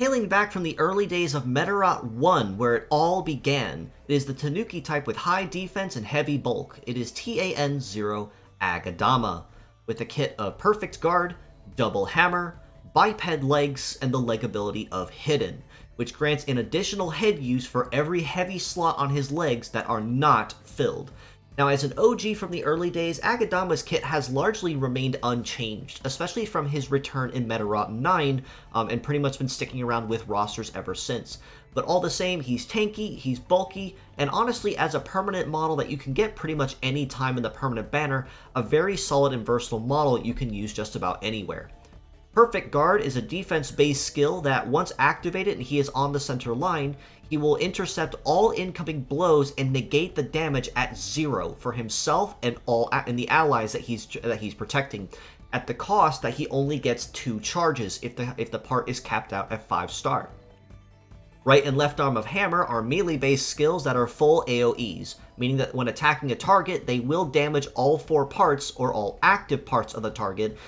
Hailing back from the early days of Meteorot 1, where it all began, it is the tanuki type with high defense and heavy bulk. It is TAN00 A-Gedama, with a kit of Perfect Guard, Double Hammer, Biped Legs, and the leg ability of Hidden, which grants an additional head use for every heavy slot on his legs that are not filled. Now, as an OG from the early days, A-Gedama's kit has largely remained unchanged, especially from his return in Meteorot 9, and pretty much been sticking around with rosters ever since. But all the same, he's tanky, he's bulky, and honestly, as a permanent model that you can get pretty much any time in the permanent banner, a very solid and versatile model you can use just about anywhere. Perfect Guard is a defense-based skill that, once activated and he is on the center line, he will intercept all incoming blows and negate the damage at 0 for himself and the allies that he's protecting, at the cost that he only gets 2 charges if the part is capped out at 5-star. Right and left arm of Hammer are melee-based skills that are full AoEs, meaning that when attacking a target, they will damage all 4 parts or all active parts of the target,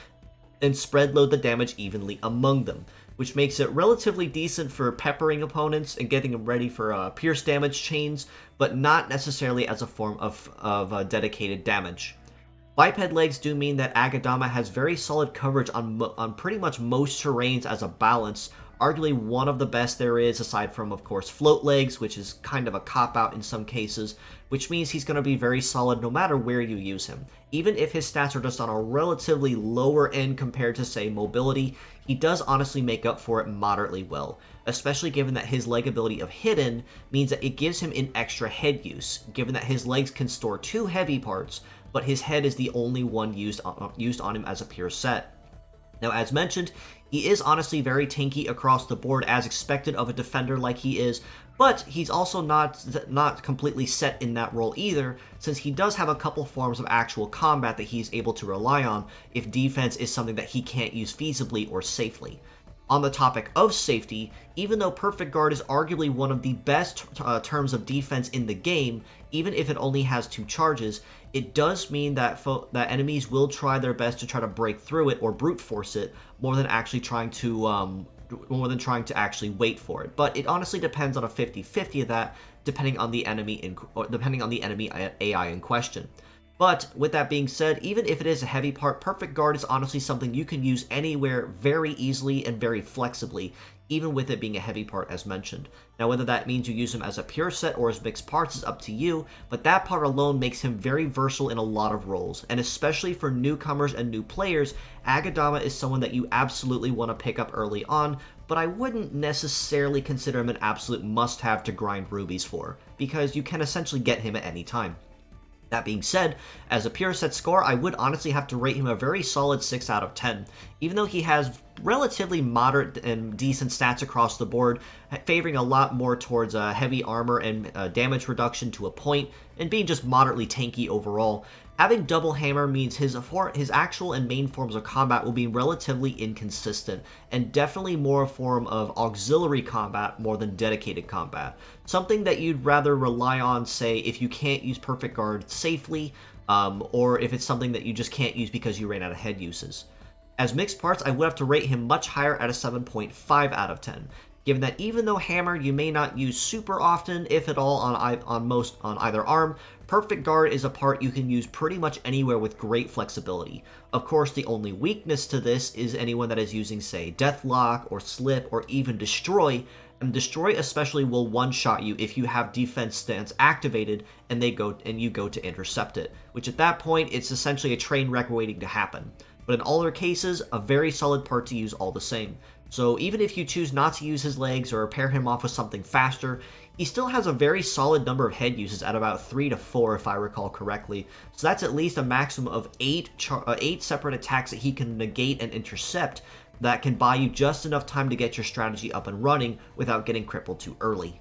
and spread load the damage evenly among them, which makes it relatively decent for peppering opponents and getting them ready for pierce damage chains, but not necessarily as a form of dedicated damage. Biped legs do mean that A-Gedama has very solid coverage on pretty much most terrains as a balance, arguably one of the best there is, aside from, of course, float legs, which is kind of a cop-out in some cases, which means he's going to be very solid no matter where you use him. Even if his stats are just on a relatively lower end compared to, say, mobility, he does honestly make up for it moderately well, especially given that his leg ability of Hidden means that it gives him an extra head use, given that his legs can store 2 heavy parts, but his head is the only one used on him as a pure set. Now, as mentioned, he is honestly very tanky across the board, as expected of a defender like he is, but he's also not completely set in that role either, since he does have a couple forms of actual combat that he's able to rely on if defense is something that he can't use feasibly or safely. On the topic of safety, even though Perfect Guard is arguably one of the best terms of defense in the game, even if it only has 2 charges, it does mean that enemies will try their best to try to break through it or brute force it more than trying to actually wait for it. But it honestly depends on a 50-50 of that, depending on the enemy AI in question. But with that being said, even if it is a heavy part, Perfect Guard is honestly something you can use anywhere very easily and very flexibly, even with it being a heavy part as mentioned. Now, whether that means you use him as a pure set or as mixed parts is up to you, but that part alone makes him very versatile in a lot of roles, and especially for newcomers and new players, A-Gedama is someone that you absolutely want to pick up early on, but I wouldn't necessarily consider him an absolute must-have to grind rubies for, because you can essentially get him at any time. That being said, as a pure set score, I would honestly have to rate him a very solid 6 out of 10, even though he has relatively moderate and decent stats across the board, favoring a lot more towards heavy armor and damage reduction to a point, and being just moderately tanky overall. Having Double Hammer means his actual and main forms of combat will be relatively inconsistent, and definitely more a form of auxiliary combat more than dedicated combat. Something that you'd rather rely on, say, if you can't use Perfect Guard safely, or if it's something that you just can't use because you ran out of head uses. As mixed parts, I would have to rate him much higher at a 7.5 out of 10. Given that even though Hammer you may not use super often, if at all, on either arm, Perfect Guard is a part you can use pretty much anywhere with great flexibility. Of course, the only weakness to this is anyone that is using, say, Deathlock or Slip or even Destroy, and Destroy especially will one-shot you if you have defense stance activated and you go to intercept it, which at that point it's essentially a train wreck waiting to happen. But in all other cases, a very solid part to use all the same. So even if you choose not to use his legs or pair him off with something faster, he still has a very solid number of head uses at about 3 to 4 if I recall correctly. So that's at least a maximum of 8 separate attacks that he can negate and intercept that can buy you just enough time to get your strategy up and running without getting crippled too early.